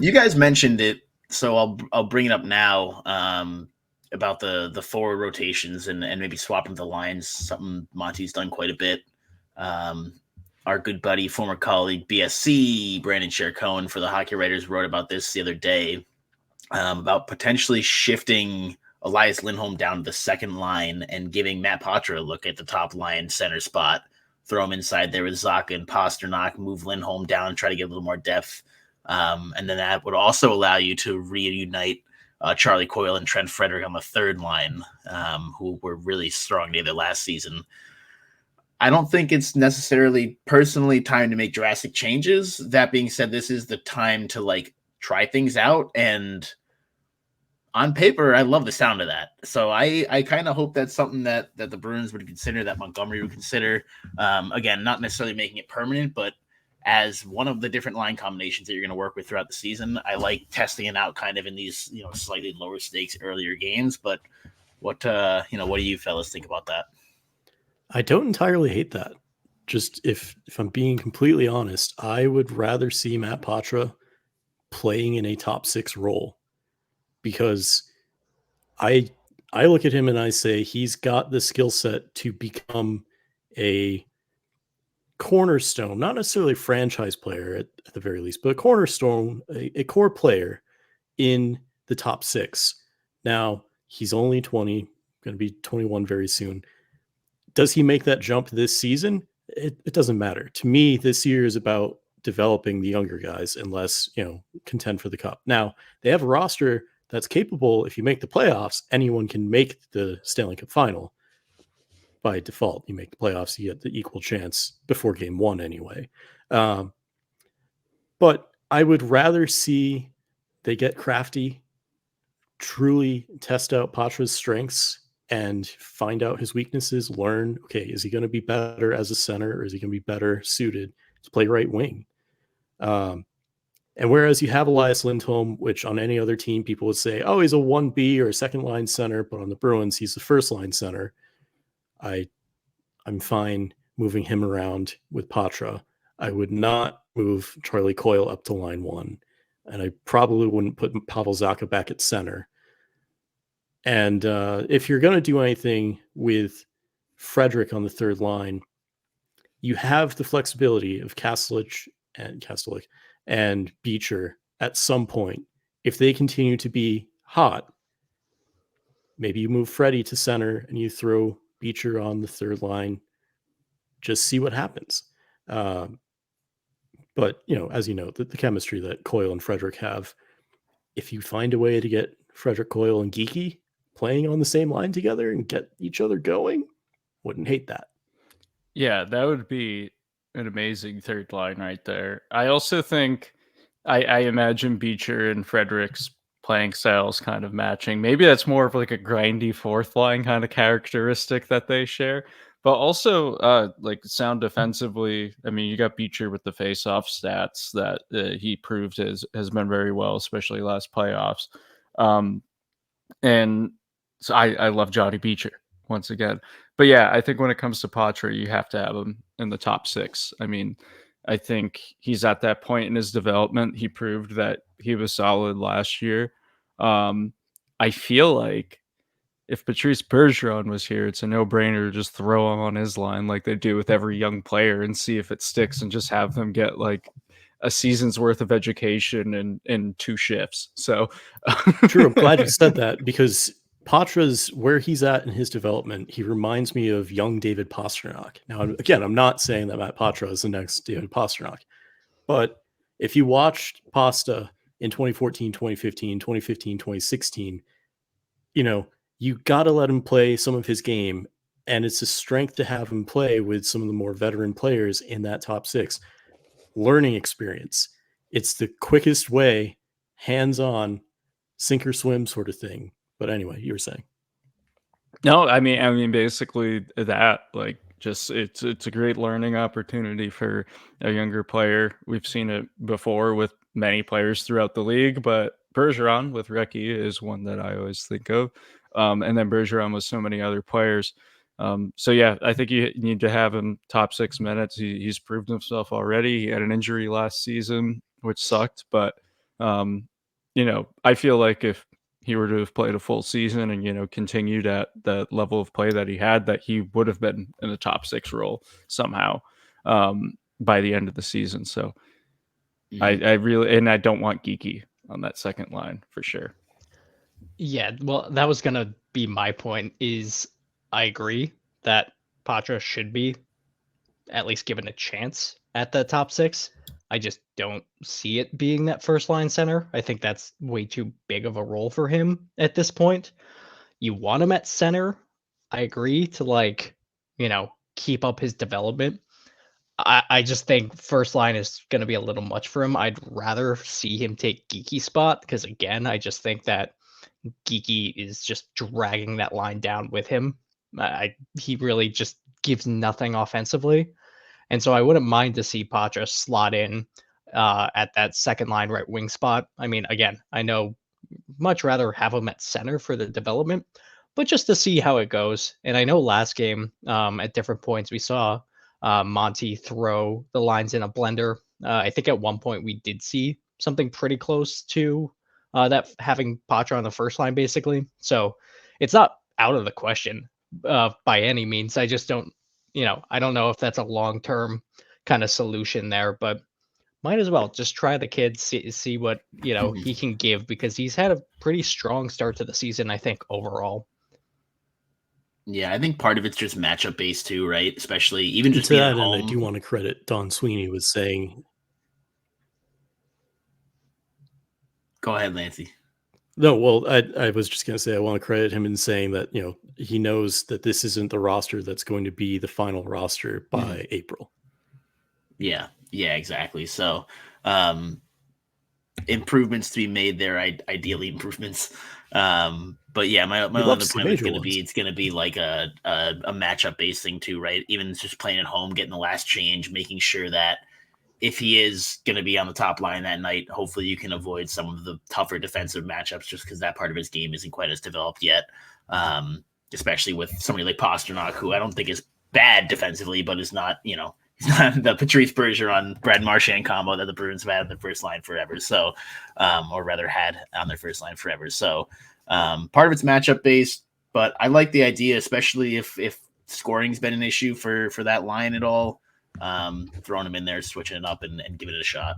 You guys mentioned it, so I'll bring it up now. About the forward rotations and maybe swapping the lines, something Monty's done quite a bit. Um, our good buddy, former colleague BSC Brandon Sher Cohen for the Hockey Writers wrote about this the other day, about potentially shifting Elias Lindholm down to the second line and giving Matt Poitras a look at the top line center spot. Throw him inside there with Zacha and Pasternak, move Lindholm down, try to get a little more depth. And then that would also allow you to reunite Charlie Coyle and Trent Frederick on the third line, who were really strong together last season. I don't think it's necessarily personally time to make drastic changes. That being said, this is the time to like try things out, and on paper, I love the sound of that. So I kind of hope that's something that the Bruins would consider, that Montgomery would consider. Again, not necessarily making it permanent, but as one of the different line combinations that you're going to work with throughout the season. I like testing it out kind of in these, slightly lower stakes earlier games. But what do you fellas think about that? I don't entirely hate that. Just if I'm being completely honest, I would rather see Matt Poitras playing in a top six role, because I look at him and I say he's got the skill set to become a cornerstone, not necessarily a franchise player at the very least, but a cornerstone, a core player in the top six. Now, he's only 20, going to be 21 very soon. Does he make that jump this season? It doesn't matter. To me, this year is about developing the younger guys, unless, contend for the cup. Now, they have a roster that's capable. If you make the playoffs, anyone can make the Stanley Cup final. By default, you make the playoffs, you get the equal chance before game one anyway. But I would rather see they get crafty, truly test out Poitras's strengths and find out his weaknesses, learn, okay, is he going to be better as a center, or is he going to be better suited to play right wing? And whereas you have Elias Lindholm, which on any other team, people would say, oh, he's a 1B or a second line center, but on the Bruins, he's the first line center. I'm fine moving him around with Poitras. I would not move Charlie Coyle up to line one, and I probably wouldn't put Pavel Zacha back at center. And if you're going to do anything with Frederick on the third line, you have the flexibility of Kastelich and Beecher at some point. If they continue to be hot, maybe you move Freddie to center and you throw Beecher on the third line. Just see what happens. But, as you know, the chemistry that Coyle and Frederick have, if you find a way to get Frederick Coyle and Geeky playing on the same line together and get each other going, wouldn't hate that. Yeah, that would be an amazing third line right there. I also think I imagine Beecher and Frederick's playing styles kind of matching. Maybe that's more of like a grindy fourth line kind of characteristic that they share. But also, like sound defensively, I mean, you got Beecher with the face-off stats that he proved has been very well, especially last playoffs. And so I love Johnny Beecher once again. But yeah, I think when it comes to Poitras, you have to have him in the top six. I mean, I think he's at that point in his development. He proved that he was solid last year. I feel like if Patrice Bergeron was here, it's a no-brainer to just throw him on his line like they do with every young player and see if it sticks, and just have them get like a season's worth of education in 2 shifts. So true. I'm glad you said that, because Poitras, where he's at in his development, he reminds me of young David Pasternak. Now, again, I'm not saying that Matt Poitras is the next David Pasternak, but if you watched Pasta in 2014, 2015, 2015, 2016, you got to let him play some of his game, and it's a strength to have him play with some of the more veteran players in that top six. Learning experience. It's the quickest way, hands-on, sink or swim sort of thing. But anyway, you were saying. No, I mean, basically that, like, just it's a great learning opportunity for a younger player. We've seen it before with many players throughout the league, but Bergeron with Recchi is one that I always think of. And then Bergeron with so many other players. So yeah, I think you need to have him top 6 minutes. He's proved himself already. He had an injury last season, which sucked, but I feel like if he were to have played a full season and continued at the level of play that he had, that he would have been in a top 6 role somehow by the end of the season. So I really, and I don't want Geeky on that second line for sure. Yeah, well, that was gonna be my point. Is I agree that Poitras should be at least given a chance at the top 6. I just don't see it being that first line center. I think that's way too big of a role for him at this point. You want him at center. I agree to keep up his development. I just think first line is going to be a little much for him. I'd rather see him take Geeky spot because, again, I just think that Geeky is just dragging that line down with him. He really just gives nothing offensively. And so I wouldn't mind to see Poitras slot in at that second line right wing spot. I mean, again, I know much rather have him at center for the development, but just to see how it goes. And I know last game at different points we saw Monty throw the lines in a blender. I think at one point we did see something pretty close to that having Poitras on the first line, basically. So it's not out of the question by any means. I just don't, I don't know if that's a long-term kind of solution there, but might as well just try the kid, see what, he can give, because he's had a pretty strong start to the season, I think, overall. Yeah, I think part of it's just matchup based too, right? Especially even just to being that at end, home. I do want to credit Don Sweeney was saying. Go ahead, Lancey. No, well, I was just going to say I want to credit him in saying that he knows that this isn't the roster that's going to be the final roster by April. Yeah, exactly. So, improvements to be made there. Ideally, improvements. But yeah, my other point was going to be it's going to be like a matchup based thing too, right? Even just playing at home, getting the last change, making sure that if he is going to be on the top line that night, hopefully you can avoid some of the tougher defensive matchups just because that part of his game isn't quite as developed yet. Especially with somebody like Pasternak, who I don't think is bad defensively, but is not, he's not the Patrice Bergeron, Brad Marchand combo that the Bruins have had on their first line forever. So, or rather had on their first line forever. So part of it's matchup based, but I like the idea, especially if scoring's been an issue for that line at all. Throwing him in there, switching it up, and giving it a shot.